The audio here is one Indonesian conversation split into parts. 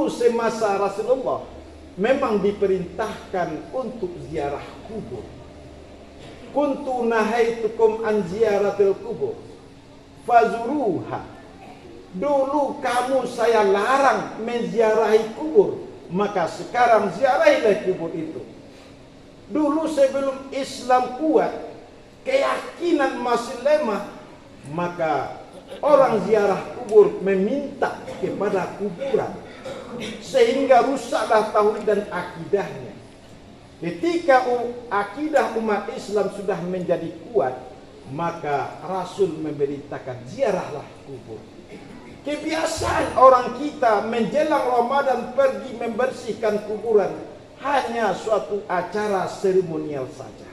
Dulu semasa Rasulullah memang diperintahkan untuk ziarah kubur. Kuntu nahaitukum an ziyaratil kubur fazuruha. Dulu kamu saya larang menziarahi kubur, maka sekarang ziarahilah kubur itu. Dulu sebelum Islam kuat, keyakinan masih lemah, maka orang ziarah kubur meminta kepada kuburan, sehingga rusaklah tauhid dan akidahnya. Ketika akidah umat Islam sudah menjadi kuat, maka Rasul memberitakan ziarahlah kubur. Kebiasaan orang kita menjelang Ramadan pergi membersihkan kuburan hanya suatu acara seremonial saja.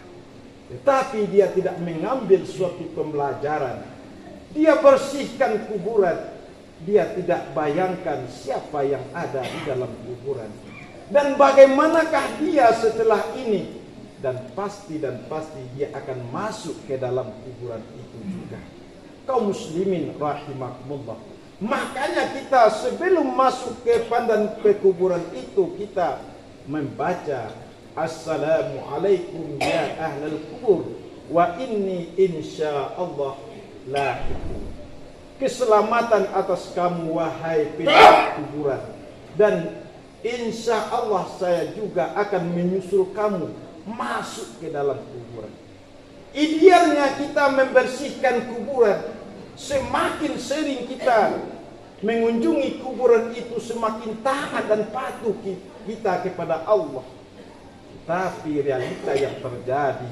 Tetapi dia tidak mengambil suatu pembelajaran. Dia bersihkan kuburan, dia tidak bayangkan siapa yang ada di dalam kuburan. Dan bagaimanakah dia setelah ini? Dan pasti dia akan masuk ke dalam kuburan itu juga. Kaum muslimin rahimakumullah. Makanya kita sebelum masuk ke pandan kuburan itu, kita membaca Assalamualaikum ya ahlal kubur wa inni insyaallah lahiqun. Keselamatan atas kamu wahai penduduk kuburan, dan insya Allah saya juga akan menyusul kamu masuk ke dalam kuburan. Idealnya kita membersihkan kuburan. Semakin sering kita mengunjungi kuburan itu, semakin taat dan patuh kita kepada Allah. Tapi realita yang terjadi,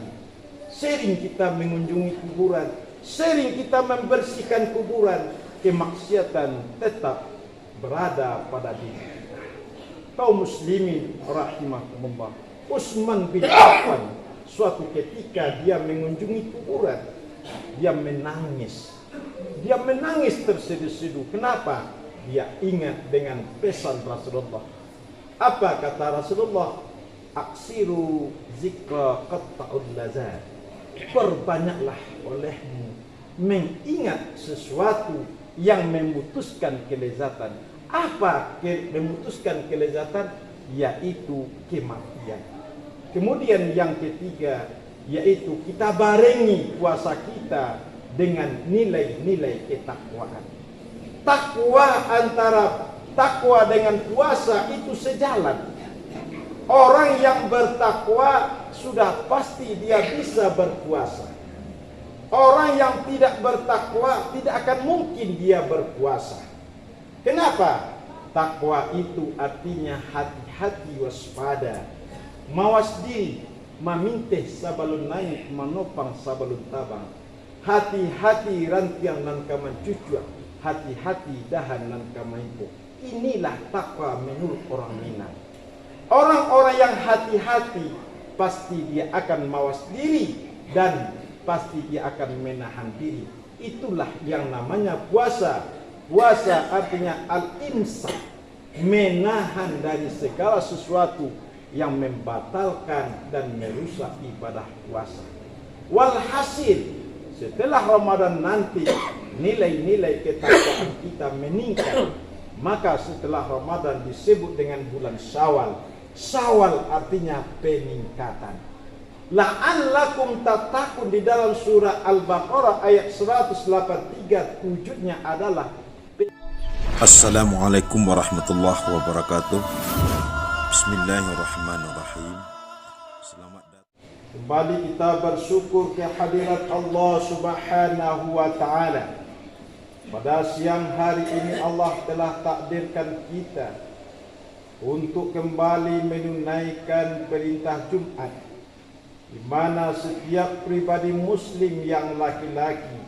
sering kita mengunjungi kuburan, sering kita membersihkan kuburan, kemaksiatan tetap berada pada diri kita. Kaum muslimin rahimakumullah. Utsman bin Affan suatu ketika dia mengunjungi kuburan, dia menangis. Dia menangis terseduh-seduh. Kenapa? Dia ingat dengan pesan Rasulullah. Apa kata Rasulullah? Aksiru zikra qatta'ul lazat. Perbanyaklah olehmu mengingat sesuatu yang memutuskan kelezatan. Apa memutuskan kelezatan? Yaitu kematian. Kemudian yang ketiga, yaitu kita barengi puasa kita dengan nilai-nilai ketakwaan. Takwa dengan puasa itu sejalan. Orang yang bertakwa sudah pasti dia bisa berpuasa. Orang yang tidak bertakwa tidak akan mungkin dia berpuasa. Kenapa? Takwa itu artinya hati-hati, waspada, mawas diri, maminteh sabalun naik, manopang sabalun tabang. Hati-hati rantiang nan kaman cucuk, hati-hati dahan nan kamaipo. Inilah takwa menurut orang Minang. Orang-orang yang hati-hati pasti dia akan mawas diri dan pasti dia akan menahan diri. Itulah yang namanya puasa. Puasa artinya al-imsak, menahan dari segala sesuatu yang membatalkan dan merusak ibadah puasa. Walhasil, setelah Ramadan nanti nilai-nilai ketakwaan kita meningkat. Maka setelah Ramadan disebut dengan bulan Syawal. Syawal artinya peningkatan. La'allakum tattaqun di dalam surah Al-Baqarah ayat 183 wujudnya adalah Assalamualaikum warahmatullahi wabarakatuh. Bismillahirrahmanirrahim. Selamat datang. Kembali kita bersyukur kehadirat Allah Subhanahu wa taala. Pada siang hari ini Allah telah takdirkan kita untuk kembali menunaikan perintah Jumat, di mana setiap pribadi muslim yang laki-laki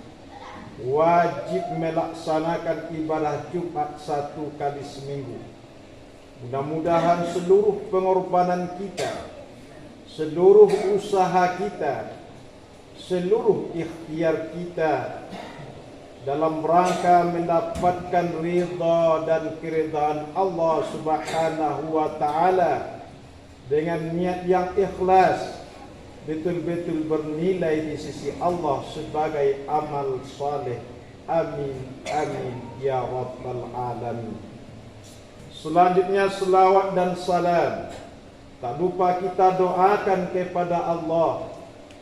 wajib melaksanakan ibadah Jumat 1 kali seminggu. Mudah-mudahan seluruh pengorbanan kita, seluruh usaha kita, seluruh ikhtiar kita dalam rangka mendapatkan ridha dan keridhaan Allah Subhanahu wa taala dengan niat yang ikhlas betul-betul bernilai di sisi Allah sebagai amal saleh. Amin amin ya rabbal alamin. Selanjutnya selawat dan salam. Tak lupa kita doakan kepada Allah,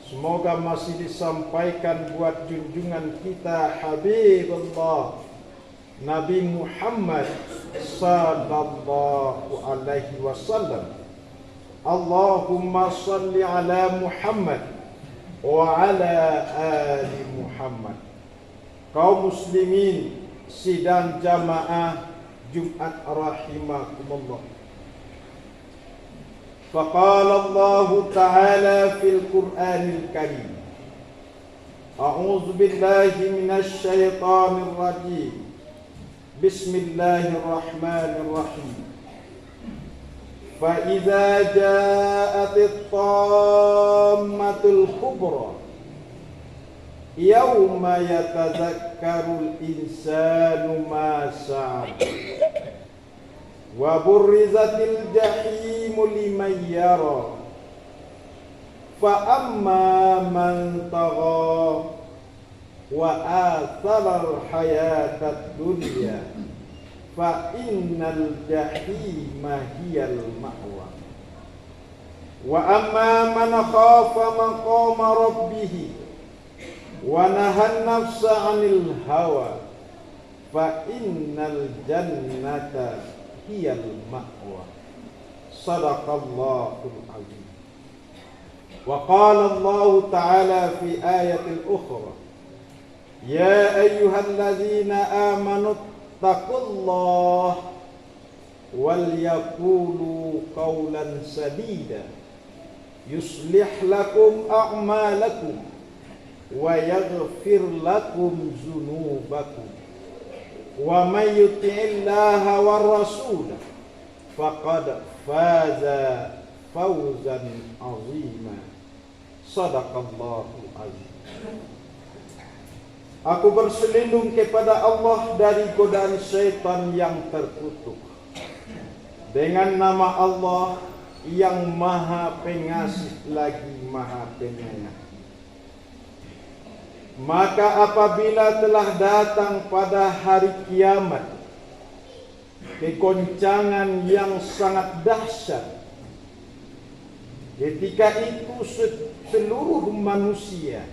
semoga masih disampaikan buat junjungan kita Habibullah Nabi Muhammad sallallahu alaihi wasallam. Allahumma salli ala Muhammad wa ala ali Muhammad. Kaum muslimin sidang jamaah Jumat rahimakumullah. Faqala Allah Ta'ala fil Qur'anil Karim. A'udzu billahi minasy syaithanir rajim. Bismillahirrahmanirrahim. Fa idza ja'atit tammatul kubra yauma yatadzakkarul insanu ma sa'a wa burrizatil jahimu liman yara fa amma man tagha wa atharal hayatad dunya fa innal jahima hiyal ma'wa wa amma man khafa maqama rabbih wa nahan nafsa 'anil hawa fa innal jannata hiyal ma'wa. Sadaqallahul azim. Wa qala Allah Ta'ala fi ayatil ukhra, ya ayyuhalladzina amanu taqullaha wal yaqulu qawlan sadida yuslih lakum a'malakum wa yaghfir lakum dzunubakum wa may yuti'illaha war rasul faqad faza fawzan 'azima. Shadaqallahu azim. Aku berselindung kepada Allah dari godaan syaitan yang terkutuk. Dengan nama Allah yang Maha Pengasih lagi Maha Penyayang. Maka apabila telah datang pada hari kiamat kegoncangan yang sangat dahsyat, ketika itu seluruh manusia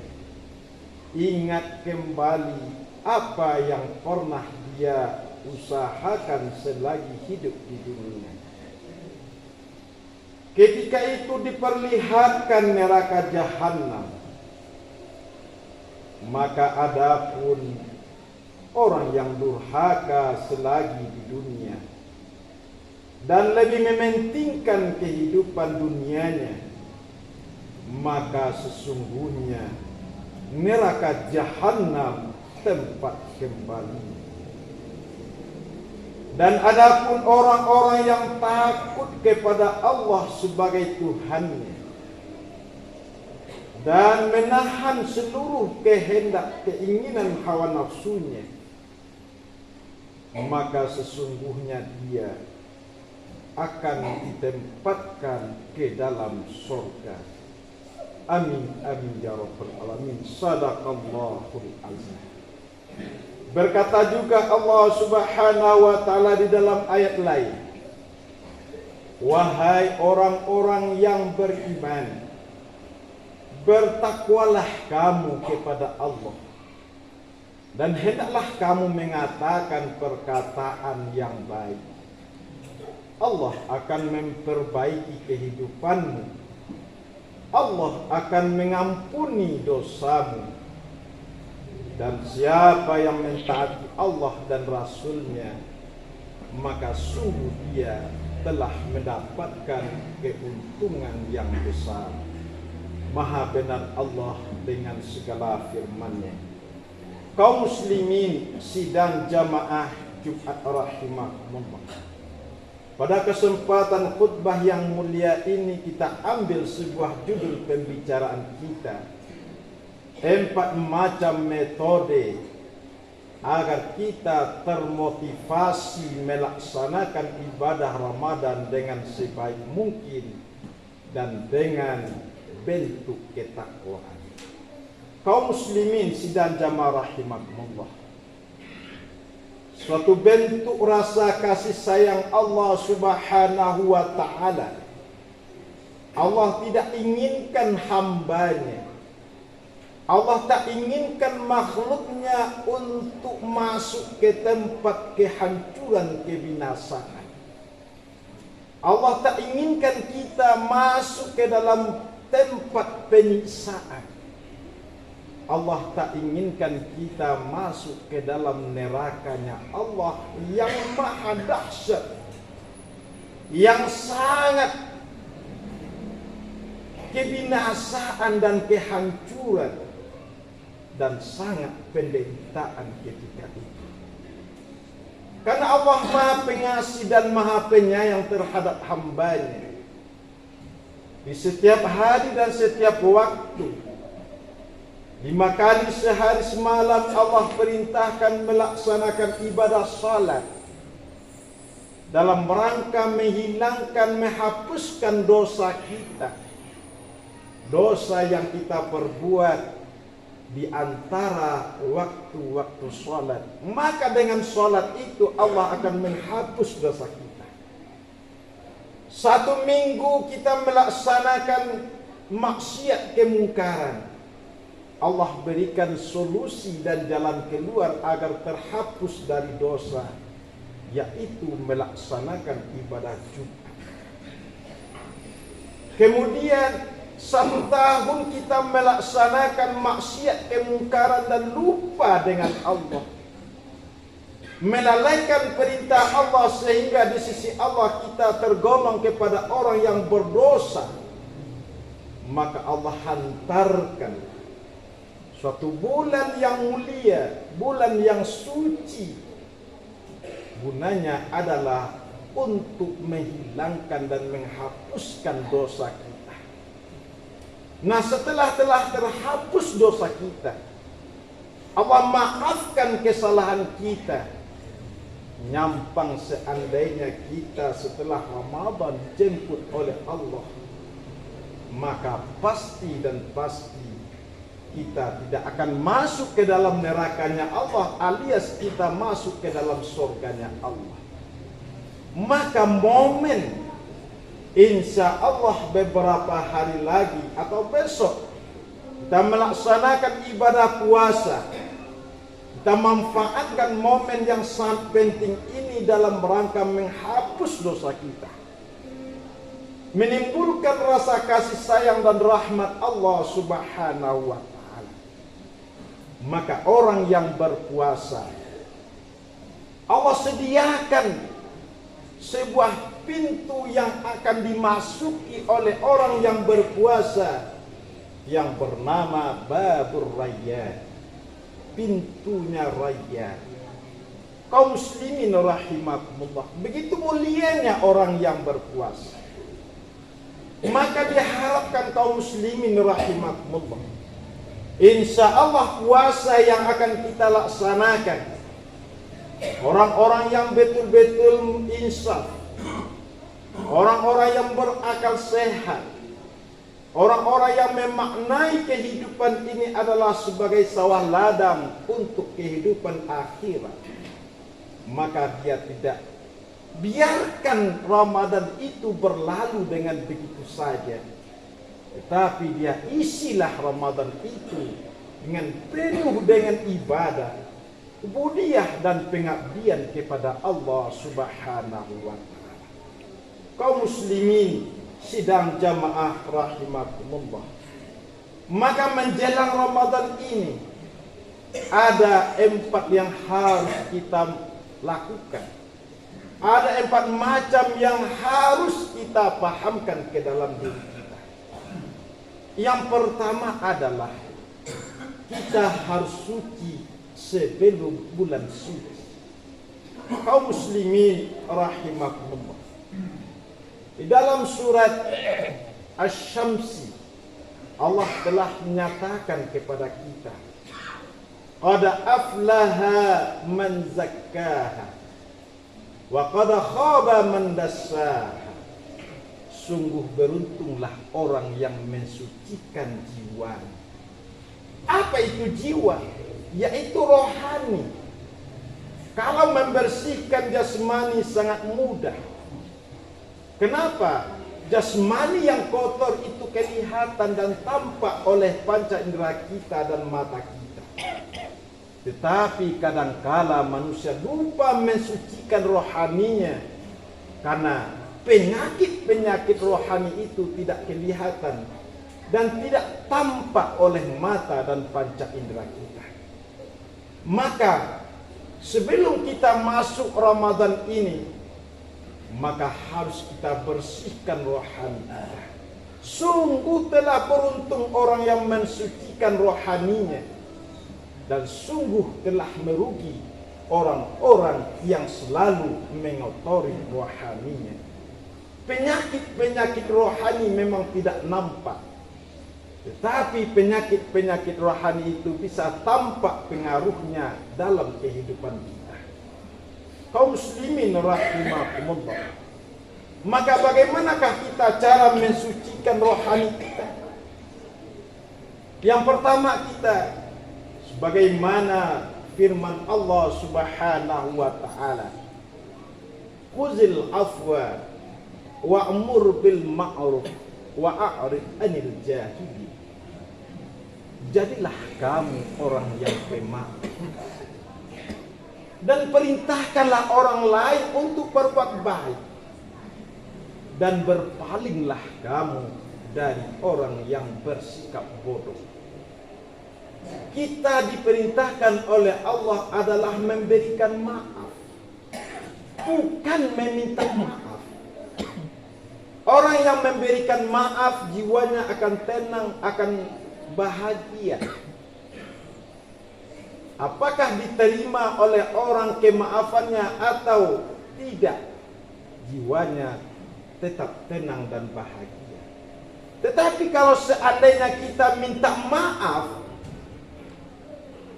ingat kembali apa yang pernah dia usahakan selagi hidup di dunia. Ketika itu diperlihatkan neraka jahanam. Maka adapun orang yang durhaka selagi di dunia dan lebih mementingkan kehidupan dunianya, maka sesungguhnya neraka jahanam tempat kembali. Dan adapun orang-orang yang takut kepada Allah sebagai Tuhannya dan menahan seluruh kehendak keinginan hawa nafsunya, maka sesungguhnya dia akan ditempatkan ke dalam surga. Amin amin ya rabbal alamin. Shadaqallahul azim. Berkata juga Allah Subhanahu wa taala di dalam ayat lain, wahai orang-orang yang beriman, bertakwalah kamu kepada Allah dan hendaklah kamu mengatakan perkataan yang baik. Allah akan memperbaiki kehidupanmu. Allah akan mengampuni dosamu. Dan siapa yang mentaati Allah dan Rasulnya, maka sungguh dia telah mendapatkan keuntungan yang besar. Maha benar Allah dengan segala firman-Nya. Kaum muslimin sidang jamaah Jumat rahimakumullah. Pada kesempatan khutbah yang mulia ini kita ambil sebuah judul pembicaraan kita, 4 macam metode agar kita termotivasi melaksanakan ibadah Ramadan dengan sebaik mungkin dan dengan bentuk ketakwaan. Kaum muslimin sidang jamaah rahimakumullah. suatu bentuk rasa kasih sayang Allah Subhanahu wa ta'ala. Allah tidak inginkan hambanya, Allah tak inginkan makhluknya untuk masuk ke tempat kehancuran, kebinasaan. Allah tak inginkan kita masuk ke dalam tempat penyiksaan. Allah tak inginkan kita masuk ke dalam nerakanya Allah yang maha dahsyat, yang sangat kebinasaan dan kehancuran, dan sangat penderitaan ketika itu. Karena Allah maha pengasih dan maha penyayang terhadap hambanya. Di setiap hari dan setiap waktu, 5 kali sehari semalam Allah perintahkan melaksanakan ibadah salat dalam rangka menghilangkan, menghapuskan dosa kita, dosa yang kita perbuat di antara waktu-waktu salat. Maka dengan salat itu Allah akan menghapus dosa kita. 1 minggu kita melaksanakan maksiat kemungkaran, Allah berikan solusi dan jalan keluar agar terhapus dari dosa, yaitu melaksanakan ibadah Jumat. Kemudian 1 tahun kita melaksanakan maksiat kemungkaran dan lupa dengan Allah, melalaikan perintah Allah, sehingga di sisi Allah kita tergolong kepada orang yang berdosa. Maka Allah hantarkan suatu bulan yang mulia, bulan yang suci. Gunanya adalah untuk menghilangkan dan menghapuskan dosa kita. Nah, setelah telah terhapus dosa kita, Allah maafkan kesalahan kita. Nyampang seandainya kita setelah Ramadan dijemput oleh Allah, maka pasti dan pasti kita tidak akan masuk ke dalam nerakanya Allah, alias kita masuk ke dalam surganya Allah. Maka momen insya Allah beberapa hari lagi atau besok kita melaksanakan ibadah puasa, kita manfaatkan momen yang sangat penting ini dalam rangka menghapus dosa kita, menimbulkan rasa kasih sayang dan rahmat Allah Subhanahu wa ta'ala. Maka orang yang berpuasa, Allah sediakan sebuah pintu yang akan dimasuki oleh orang yang berpuasa, yang bernama Babur Rayyan, pintunya Rayyan. Kaum muslimin rahimakumullah, begitu mulianya orang yang berpuasa. Maka diharapkan kaum muslimin rahimakumullah, insya Allah puasa yang akan kita laksanakan, orang-orang yang betul-betul insaf, orang-orang yang berakal sehat, orang-orang yang memaknai kehidupan ini adalah sebagai sawah ladang untuk kehidupan akhirat, maka dia tidak biarkan Ramadan itu berlalu dengan begitu saja, tetapi dia isilah Ramadan itu dengan penuh dengan ibadah, ubudiyah dan pengabdian kepada Allah Subhanahu wa ta'ala. Kaum muslimin sidang jamaah rahimakumullah, maka menjelang Ramadan ini ada 4 yang harus kita lakukan. Ada 4 macam yang harus kita pahamkan ke dalam diri kita. Yang pertama adalah kita harus suci sebelum bulan suci. Kaum muslimin rahimakumullah, di dalam surat Asy-Syamsi Allah telah menyatakan kepada kita, qad aflaha man zakkaha wa qad khaba man dassaha. Sungguh beruntunglah orang yang mensucikan jiwa. Apa itu jiwa? Yaitu rohani. Kalau membersihkan jasmani sangat mudah. Kenapa? Jasmani yang kotor itu kelihatan dan tampak oleh panca indera kita dan mata kita. Tetapi kadangkala manusia lupa mensucikan rohaninya, karena penyakit-penyakit rohani itu tidak kelihatan dan tidak tampak oleh mata dan panca indera kita. Maka sebelum kita masuk Ramadan ini, maka harus kita bersihkan rohani kita. Sungguh telah beruntung orang yang mensucikan rohaninya, dan sungguh telah merugi orang-orang yang selalu mengotori rohaninya. Penyakit-penyakit rohani memang tidak nampak, tetapi penyakit-penyakit rohani itu bisa tampak pengaruhnya dalam kehidupan kita. Kaum muslimin rahimakumullah. Maka bagaimanakah kita cara mensucikan rohani kita? Yang pertama, kita sebagaimana firman Allah Subhanahu wa taala, "Khuzil afwa wa'mur bil ma'ruf wa a'rid 'anil jahili." Jadilah kamu orang yang pemaaf, dan perintahkanlah orang lain untuk berbuat baik, dan berpalinglah kamu dari orang yang bersikap bodoh. Kita diperintahkan oleh Allah adalah memberikan maaf, bukan meminta maaf. Orang yang memberikan maaf jiwanya akan tenang, akan bahagia. Apakah diterima oleh orang kemaafannya atau tidak, jiwanya tetap tenang dan bahagia. Tetapi kalau seandainya kita minta maaf,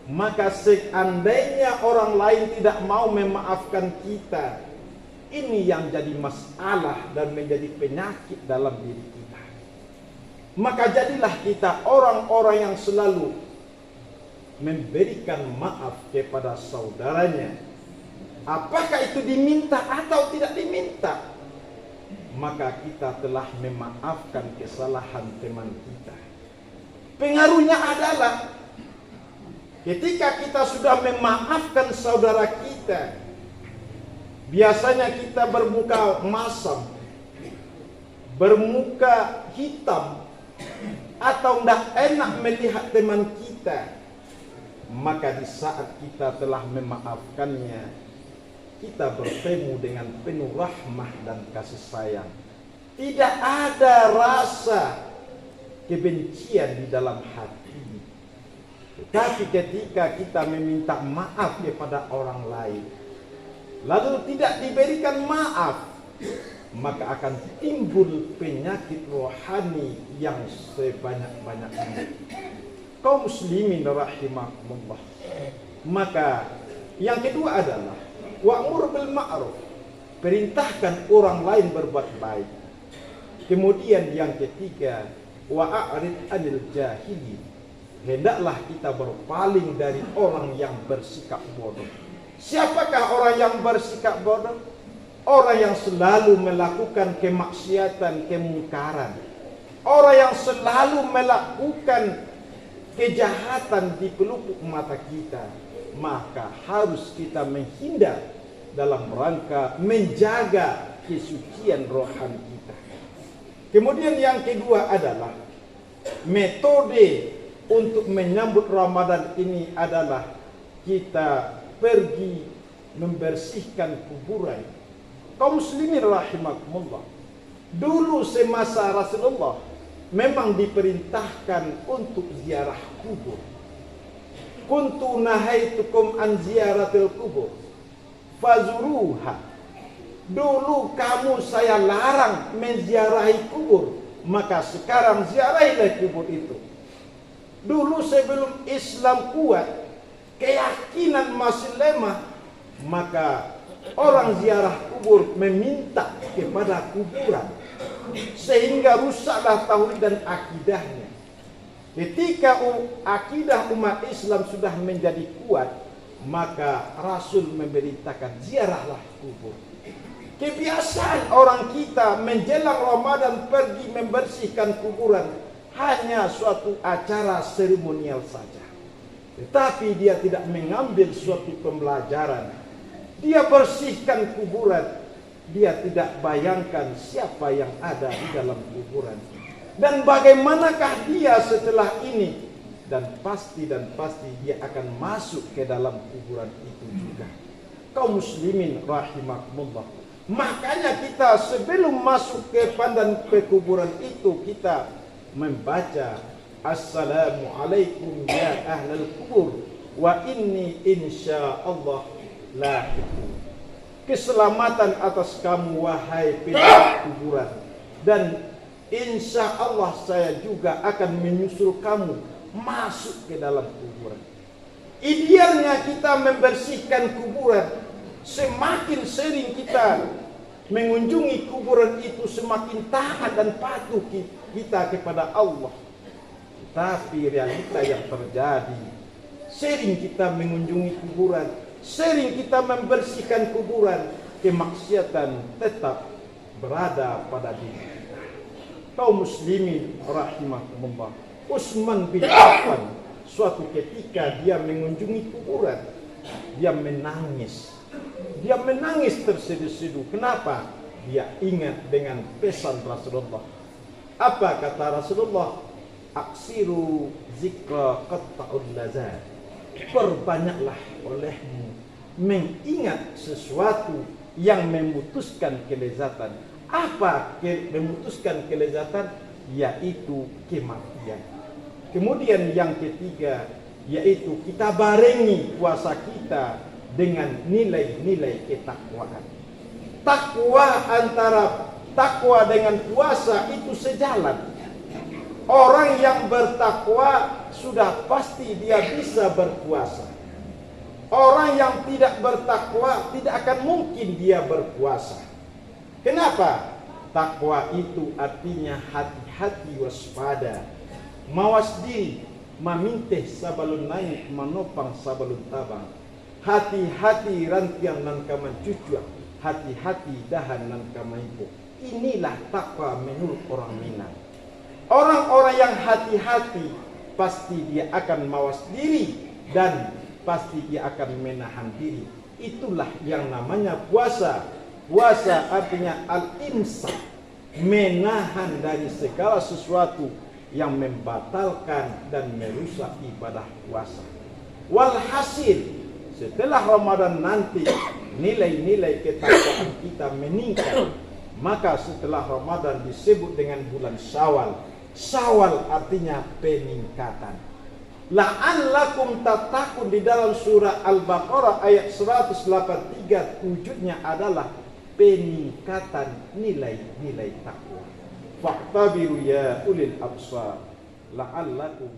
maka seandainya orang lain tidak mau memaafkan kita, ini yang jadi masalah dan menjadi penyakit dalam diri kita. Maka jadilah kita orang-orang yang selalu memberikan maaf kepada saudaranya. Apakah itu diminta atau tidak diminta, maka kita telah memaafkan kesalahan teman kita. Pengaruhnya adalah ketika kita sudah memaafkan saudara kita, biasanya kita bermuka masam, bermuka hitam, atau tidak enak melihat teman kita. Maka di saat kita telah memaafkannya, kita bertemu dengan penuh rahmah dan kasih sayang. Tidak ada rasa kebencian di dalam hati. Tetapi ketika kita meminta maaf kepada orang lain, lalu tidak diberikan maaf, maka akan timbul penyakit rohani yang sebanyak-banyaknya. Kaum muslimin rahimakumullah. Maka yang kedua adalah wa'mur bil ma'ruf, perintahkan orang lain berbuat baik. Kemudian yang ketiga, wa'arid 'anil jahili, hendaklah kita berpaling dari orang yang bersikap bodoh. Siapakah orang yang bersikap bodoh? Orang yang selalu melakukan kemaksiatan, kemungkaran. Orang yang selalu melakukan kejahatan di pelupuk mata kita. Maka harus kita menghindar dalam rangka menjaga kesucian rohani kita. Kemudian yang kedua adalah metode untuk menyambut Ramadan ini adalah kita pergi membersihkan kuburan. Kaum muslimin rahimakumullah. Dulu semasa Rasulullah memang diperintahkan untuk ziarah kubur. Kuntu nahaitukum an ziyaratil kubur fazuruha. Dulu kamu saya larang menziarahi kubur, maka sekarang ziarahilah kubur itu. Dulu sebelum Islam kuat, keyakinan masih lemah, maka orang ziarah kubur meminta kepada kuburan, sehingga rusaklah tauhid dan akidahnya. Ketika akidah umat Islam sudah menjadi kuat, maka Rasul memberitakan ziarahlah kubur. Kebiasaan orang kita menjelang Ramadan pergi membersihkan kuburan hanya suatu acara seremonial saja. Tetapi dia tidak mengambil suatu pembelajaran. Dia bersihkan kuburan, dia tidak bayangkan siapa yang ada di dalam kuburan. Dan bagaimanakah dia setelah ini? Dan pasti dia akan masuk ke dalam kuburan itu juga. Kaum muslimin rahimakumullah. Makanya kita sebelum masuk ke pandan kuburan itu, kita membaca Assalamualaikum ya ahlal kubur wa inni insyaallah lahiqun. Keselamatan atas kamu wahai penduduk kuburan, dan insya Allah saya juga akan menyusul kamu masuk ke dalam kuburan. Idealnya kita membersihkan kuburan. Semakin sering kita mengunjungi kuburan itu, semakin taat dan patuh kita kepada Allah. Tapi realita yang terjadi, sering kita mengunjungi kuburan, sering kita membersihkan kuburan, kemaksiatan tetap berada pada diri kita. Kaum muslimin rahimakumullah. Utsman bin Affan suatu ketika dia mengunjungi kuburan, dia menangis. Dia menangis terseduh-seduh. Kenapa? Dia ingat dengan pesan Rasulullah. Apa kata Rasulullah? Aksiru zikra qatta'ul lazat. Perbanyaklah olehmu mengingat sesuatu yang memutuskan kelezatan. Apa memutuskan kelezatan? Yaitu kematian. Kemudian yang ketiga, yaitu kita barengi puasa kita dengan nilai-nilai ketakwaan. Takwa dengan puasa itu sejalan. Orang yang bertakwa sudah pasti dia bisa berpuasa. Orang yang tidak bertakwa tidak akan mungkin dia berpuasa. Kenapa? Takwa itu artinya hati-hati, waspada, mawas diri, maminteh sabalun naik, manopang sabalun tabang. Hati-hati rantiang nan kaman cucuk, hati-hati dahan nan kamaipo. Inilah takwa menurut orang Minang. Orang-orang yang hati-hati pasti dia akan mawas diri dan pasti dia akan menahan diri. Itulah yang namanya puasa. Puasa artinya al-imsak, menahan dari segala sesuatu yang membatalkan dan merusak ibadah puasa. Walhasil, setelah Ramadan nanti nilai-nilai ketakwaan kita meningkat. Maka setelah Ramadan disebut dengan bulan Syawal. Syawal artinya peningkatan. La'allakum tattaqun di dalam surah Al-Baqarah ayat 183, wujudnya adalah peningkatan nilai-nilai takwa. Fa'tabiru ya ulil absar la'allakum